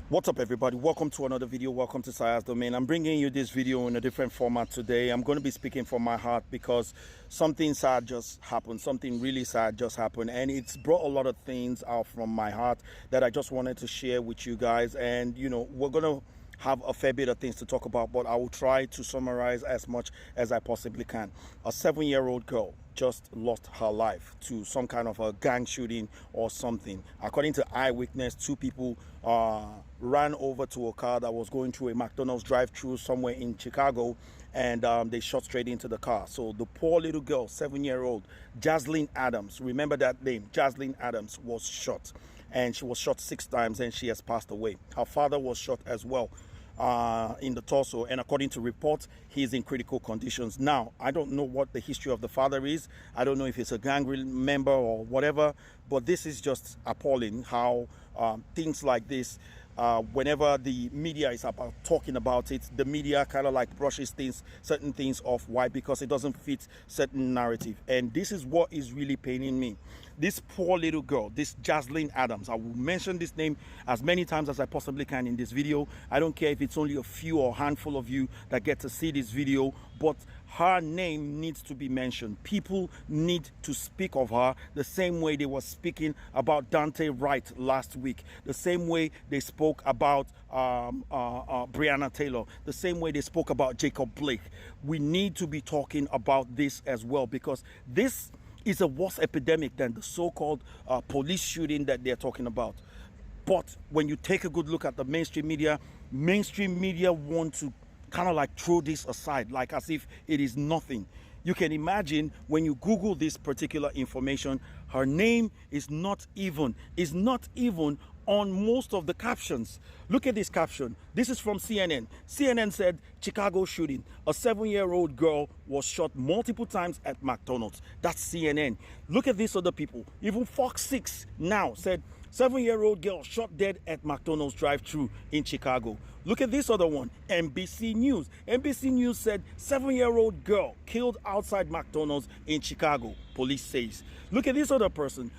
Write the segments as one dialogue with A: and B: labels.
A: What's up, everybody? Welcome to another video. Welcome to Saya's Domain. I'm bringing you this video in a different format today. I'm going to be speaking from my heart because something sad just happened. Something really sad just happened, and it's brought a lot of things out from my heart that I just wanted to share with you guys. And you know, we're going to have a fair bit of things to talk about, but I will try to summarize as much as I possibly can. A 7-year-old girl just lost her life to some kind of a gang shooting or something. According to eyewitness, two people ran over to a car that was going through a McDonald's drive-thru somewhere in Chicago, and they shot straight into the car. So the poor little girl, 7-year-old JASLYN Adams, remember that name, JASLYN Adams, was shot, and she was shot 6 times, and she has passed away. Her father was shot as well in the torso, and according to reports, he's in critical conditions. Now, I don't know what the history of the father is. I don't know if he's a gang member or whatever, but this is just appalling how things like this, whenever the media is about talking about it, the media kind of like brushes certain things off. Why? Because it doesn't fit certain narrative. And this is what is really paining me. This poor little girl, this JASLYN Adams, I will mention this name as many times as I possibly can in this video. I don't care if it's only a few or handful of you that get to see this video, but her name needs to be mentioned. People need to speak of her the same way they were speaking about Jontae Wright last week, the same way they spoke about Breonna Taylor, the same way they spoke about Jacob Blake. We need to be talking about this as well, because this is a worse epidemic than the so-called police shooting that they're talking about. But when you take a good look at the mainstream media want to kind of like throw this aside, like as if it is nothing. You can imagine when you Google this particular information, her name is not even on most of the captions. Look at this caption. This is from CNN. CNN said, Chicago shooting. A 7-year-old girl was shot multiple times at McDonald's. That's CNN. Look at these other people. Even Fox 6 now said, 7-year-old girl shot dead at McDonald's drive-thru in Chicago. Look at this other one, NBC News. NBC News said 7-year-old girl killed outside McDonald's in Chicago, police says. Look at this other person,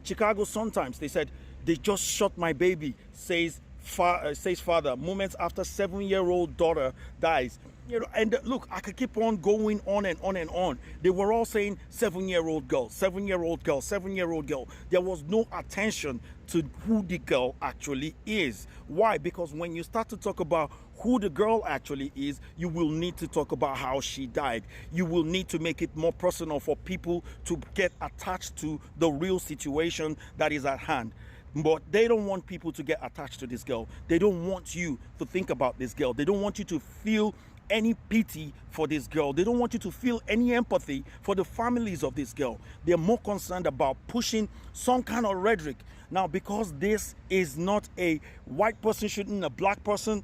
A: Chicago Sun-Times. They said, they just shot my baby, says father, moments after 7-year-old daughter dies. You know, and look, I could keep on going on and on and on. They were all saying 7-year-old girl, 7-year-old girl, 7-year-old girl. There was no attention to who the girl actually is. Why? Because when you start to talk about who the girl actually is, you will need to talk about how she died. You will need to make it more personal for people to get attached to the real situation that is at hand. But they don't want people to get attached to this girl. They don't want you to think about this girl. They don't want you to feel any pity for this girl. They don't want you to feel any empathy for the families of this girl. They're more concerned about pushing some kind of rhetoric. Now, because this is not a white person shooting a black person,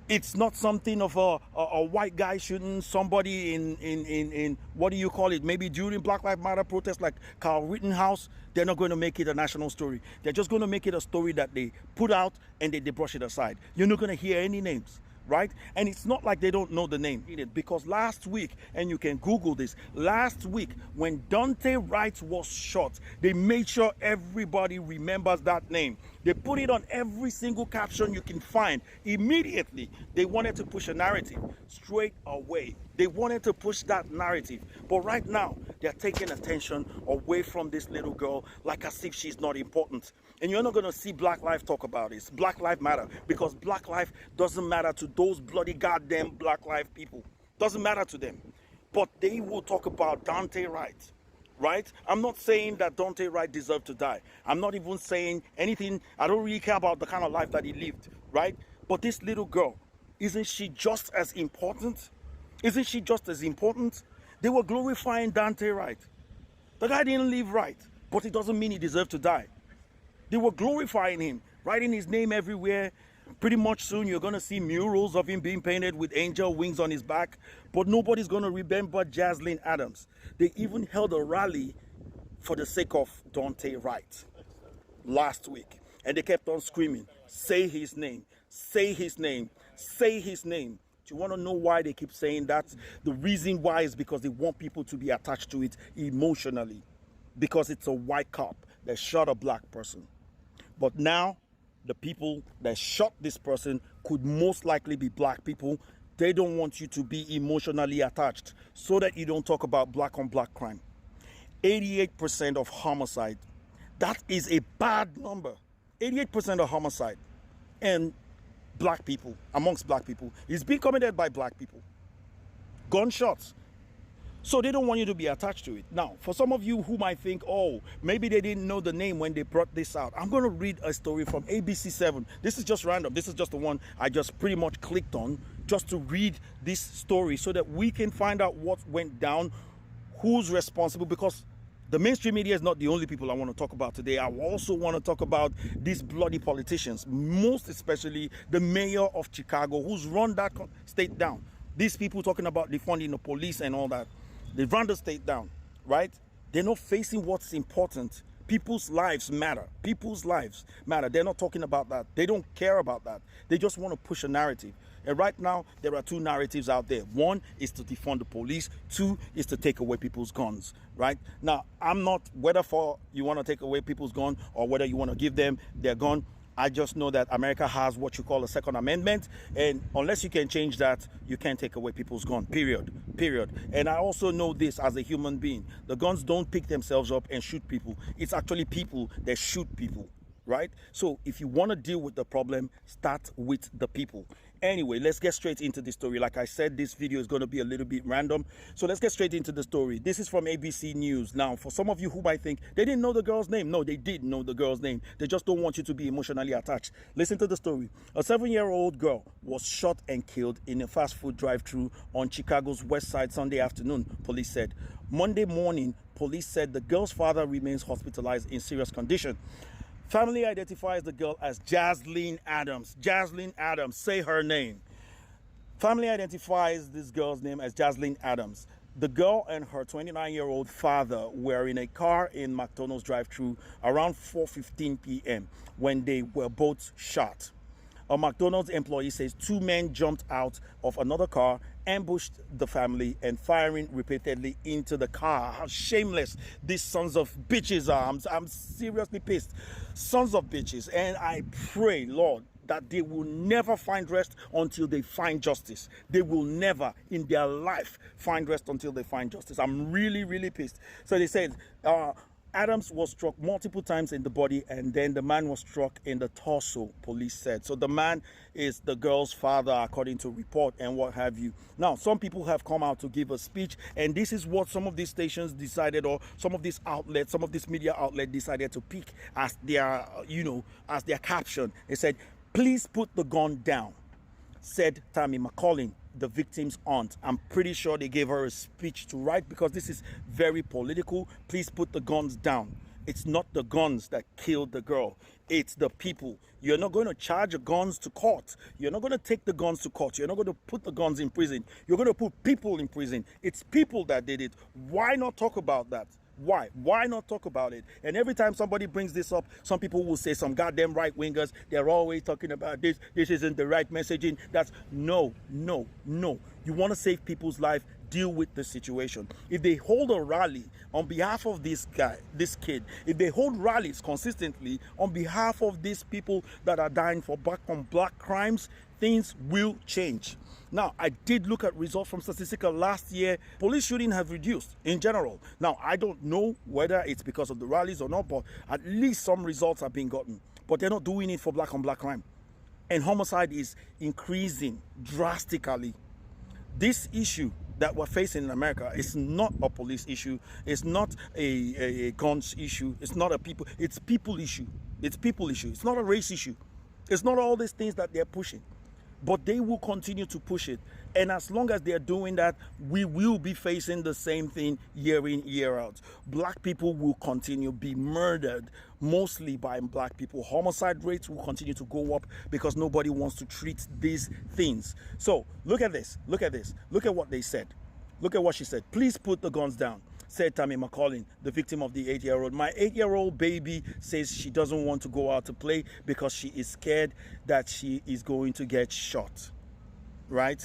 A: it's not something of a white guy shooting somebody in what do you call it, maybe during Black Lives Matter protests like Carl Rittenhouse. They're not going to make it a national story. They're just going to make it a story that they put out and they brush it aside. You're not going to hear any names, right? And it's not like they don't know the name, because last week, and you can Google this, last week when Jontae Wright was shot, they made sure everybody remembers that name. They put it on every single caption you can find. Immediately, they wanted to push a narrative straight away. They wanted to push that narrative. But right now, they're taking attention away from this little girl like as if she's not important. And you're not going to see Black Lives talk about this. Black Lives Matter, because Black Life doesn't matter to those bloody goddamn Black Lives people. Doesn't matter to them. But they will talk about Jontae Wright. Right? I'm not saying that Jontae Wright deserved to die. I'm not even saying anything. I don't really care about the kind of life that he lived, right? But this little girl, isn't she just as important? Isn't she just as important? They were glorifying Jontae Wright. The guy didn't live right, but it doesn't mean he deserved to die. They were glorifying him, writing his name everywhere. Pretty much soon you're going to see murals of him being painted with angel wings on his back, but nobody's going to remember JASLYN Adams. They even held a rally for the sake of Jontae Wright last week, and they kept on screaming, say his name, say his name, say his name. Do you want to know why they keep saying that? The reason why is because they want people to be attached to it emotionally, because it's a white cop that shot a black person. But now the people that shot this person could most likely be black people. They don't want you to be emotionally attached so that you don't talk about black on black crime. 88% of homicide. That is a bad number. 88% of homicide and black people, amongst black people, is being committed by black people. Gunshots. So they don't want you to be attached to it. Now, for some of you who might think, oh, maybe they didn't know the name when they brought this out, I'm going to read a story from ABC7. This is just random. This is just the one I just pretty much clicked on just to read this story so that we can find out what went down, who's responsible, because the mainstream media is not the only people I want to talk about today. I also want to talk about these bloody politicians, most especially the mayor of Chicago, who's run that state down. These people talking about defunding the police and all that. They run the state down, right? They're not facing what's important. People's lives matter. People's lives matter. They're not talking about that. They don't care about that. They just want to push a narrative. And right now, there are two narratives out there. One is to defund the police. Two is to take away people's guns, right? Now, I'm not whether for you want to take away people's gun or whether you want to give them their gun. I just know that America has what you call a Second Amendment, and unless you can change that, you can't take away people's gun, period. And I also know this as a human being. The guns don't pick themselves up and shoot people. It's actually people that shoot people, right? So if you want to deal with the problem, start with the people. Anyway, let's get straight into the story. Like I said, this video is going to be a little bit random. So let's get straight into the story. This is from ABC News. Now, for some of you who might think they didn't know the girl's name. No, they did know the girl's name. They just don't want you to be emotionally attached. Listen to the story. A 7-year-old girl was shot and killed in a fast food drive-thru on Chicago's west side Sunday afternoon, police said. Monday morning, police said the girl's father remains hospitalized in serious condition. Family identifies the girl as JASLYN Adams. JASLYN Adams, say her name. Family identifies this girl's name as JASLYN Adams. The girl and her 29-year-old father were in a car in McDonald's drive-thru around 4:15 p.m. when they were both shot. A McDonald's employee says two men jumped out of another car, ambushed the family, and firing repeatedly into the car. How shameless these sons of bitches are. I'm seriously pissed. Sons of bitches. And I pray, Lord, that they will never find rest until they find justice. They will never in their life find rest until they find justice. I'm really, really pissed. So they said, Adams was struck multiple times in the body, and then the man was struck in the torso, police said. So the man is the girl's father, according to report and what have you. Now, some people have come out to give a speech, and this is what some of these stations decided, or some of these outlets, some of this media outlet decided to pick as their, as their caption. They said, "Please put the gun down," said Tammy McCollin, the victim's aunt. I'm pretty sure they gave her a speech to write because this is very political. Please put the guns down. It's not the guns that killed the girl. It's the people. You're not going to charge the guns to court. You're not going to take the guns to court. You're not going to put the guns in prison. You're going to put people in prison. It's people that did it. Why not talk about that? Why not talk about it? And every time somebody brings this up, some people will say, some goddamn right-wingers, they're always talking about this isn't the right messaging. That's no. You want to save people's life, deal with the situation. If they hold a rally on behalf of this guy, this kid, if they hold rallies consistently on behalf of these people that are dying for black on black crimes, things will change. Now, I did look at results from Statistical last year. Police shooting have reduced in general. Now, I don't know whether it's because of the rallies or not, but at least some results have been gotten. But they're not doing it for black on black crime. And homicide is increasing drastically. This issue that we're facing in America is not a police issue. It's not a guns issue. It's not a people. It's people issue. It's people issue. It's not a race issue. It's not all these things that they're pushing. But they will continue to push it. And as long as they're doing that, we will be facing the same thing year in, year out. Black people will continue to be murdered, mostly by black people. Homicide rates will continue to go up because nobody wants to treat these things. So look at this. Look at this. Look at what they said. Look at what she said. Please put the guns down, said Tammy McCollin, the victim of the 8-year-old. My 8-year-old baby says she doesn't want to go out to play because she is scared that she is going to get shot, right?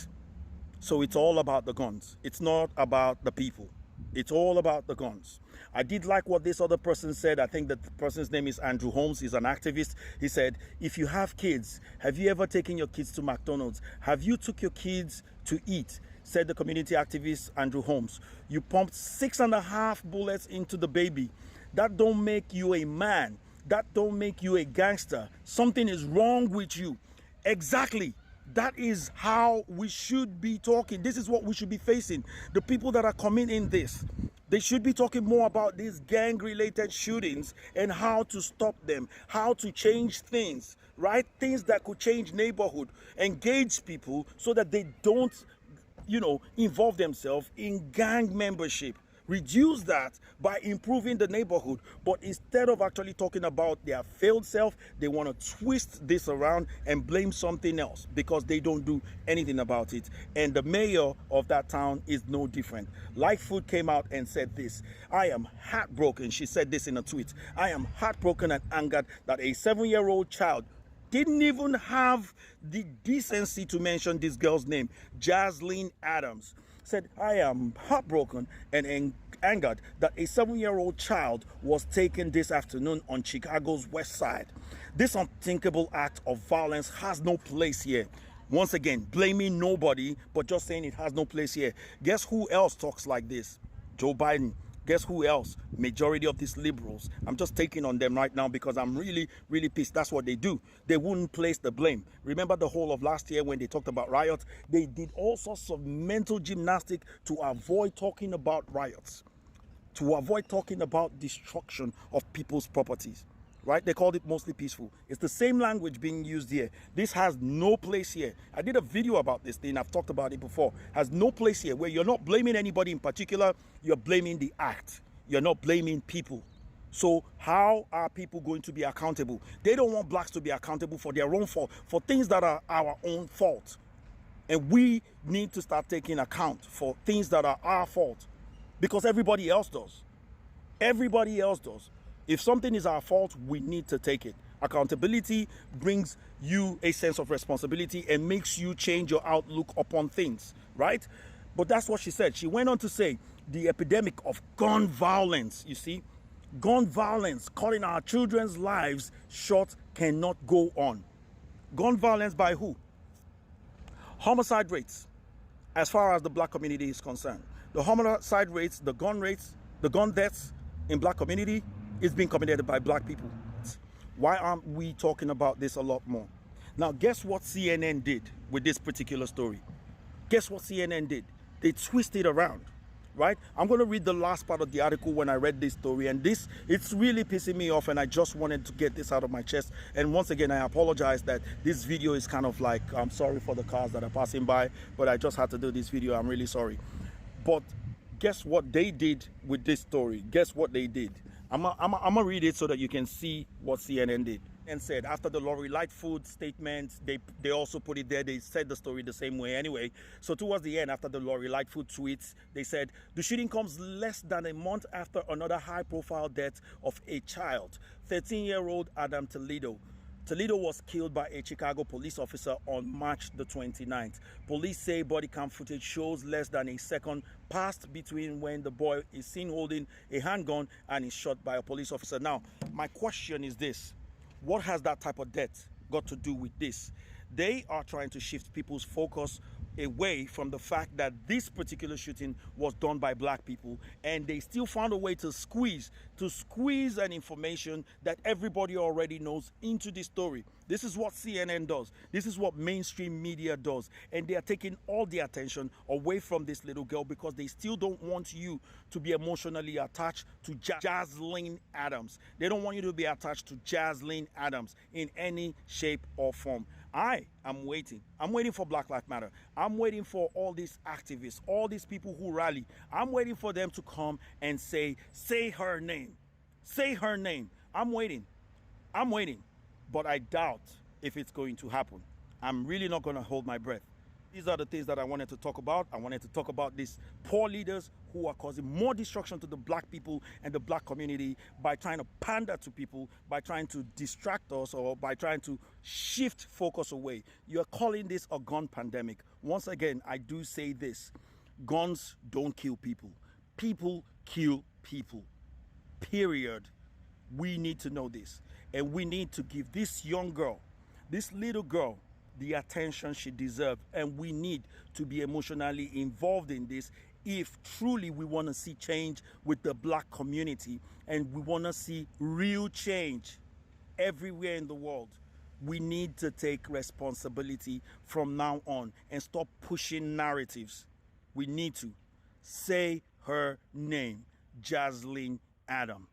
A: So it's all about the guns. It's not about the people. It's all about the guns. I did like what this other person said. I think that the person's name is Andrew Holmes. He's an activist. He said, if you have kids, have you ever taken your kids to McDonald's? Have you took your kids to eat? Said the community activist Andrew Holmes. You pumped 6.5 bullets into the baby. That don't make you a man. That don't make you a gangster. Something is wrong with you. Exactly. That is how we should be talking. This is what we should be facing. The people that are committing this, they should be talking more about these gang-related shootings and how to stop them, how to change things, right? Things that could change neighborhood, engage people so that they don't, involve themselves in gang membership. Reduce that by improving the neighborhood. But instead of actually talking about their failed self, they want to twist this around and blame something else because they don't do anything about it. And the mayor of that town is no different. Lightfoot came out and said this: I am heartbroken. She said this in a tweet. I am heartbroken and angered that a 7-year-old child didn't even have the decency to mention this girl's name, JASLYN Adams. Said, I am heartbroken and angered that a 7-year-old child was taken this afternoon on Chicago's west side. This unthinkable act of violence has no place here. Once again, blaming nobody, but just saying it has no place here. Guess who else talks like this? Joe Biden. Guess who else? Majority of these liberals. I'm just taking on them right now because I'm really, really pissed. That's what they do. They wouldn't place the blame. Remember the whole of last year when they talked about riots? They did all sorts of mental gymnastics to avoid talking about riots, to avoid talking about destruction of people's properties. Right? They called it mostly peaceful. It's the same language being used here. This has no place here. I did a video about this thing. I've talked about it before. Has no place here, where you're not blaming anybody in particular. You're blaming the act. You're not blaming people. So how are people going to be accountable? They don't want blacks to be accountable for their own fault, for things that are our own fault. And we need to start taking account for things that are our fault, because everybody else does. Everybody else does. If something is our fault, we need to take it. Accountability brings you a sense of responsibility and makes you change your outlook upon things, right? But that's what she said. She went on to say the epidemic of gun violence, you see, gun violence, cutting our children's lives short, cannot go on. Gun violence by who? Homicide rates, as far as the black community is concerned. The homicide rates, the gun deaths in black community is being committed by black people. Why aren't we talking about this a lot more? Now, guess what CNN did with this particular story? Guess what CNN did? They twisted around, right? I'm going to read the last part of the article when I read this story, and it's really pissing me off, and I just wanted to get this out of my chest. And once again, I apologize that this video is kind of like, I'm sorry for the cars that are passing by, but I just had to do this video. I'm really sorry. But guess what they did with this story? Guess what they did? I'm gonna read it so that you can see what CNN did. And said, after the Lori Lightfoot statement, they also put it there. They said the story the same way anyway. So towards the end, after the Lori Lightfoot tweets, they said, the shooting comes less than a month after another high-profile death of a child, 13-year-old Adam Toledo. Toledo was killed by a Chicago police officer on March the 29th. Police say body cam footage shows less than a second passed between when the boy is seen holding a handgun and is shot by a police officer. Now, my question is this: what has that type of death got to do with this? They are trying to shift people's focus away from the fact that this particular shooting was done by black people, and they still found a way to squeeze an information that everybody already knows into this story. This is what CNN does. This is what mainstream media does. And they are taking all the attention away from this little girl because they still don't want you to be emotionally attached to JASLYN Adams. They don't want you to be attached to JASLYN Adams in any shape or form. I am waiting. I'm waiting for Black Lives Matter. I'm waiting for all these activists, all these people who rally. I'm waiting for them to come and say her name. Say her name. I'm waiting. I'm waiting. But I doubt if it's going to happen. I'm really not going to hold my breath. These are the things that I wanted to talk about. I wanted to talk about these poor leaders who are causing more destruction to the black people and the black community by trying to pander to people, by trying to distract us, or by trying to shift focus away. You're calling this a gun pandemic. Once again, I do say this: guns don't kill people. People kill people, period. We need to know this, and we need to give this young girl, this little girl, the attention she deserves, and we need to be emotionally involved in this if truly we want to see change with the black community, and we want to see real change everywhere in the world. We need to take responsibility from now on and stop pushing narratives. We need to say her name, JASLYN Adams.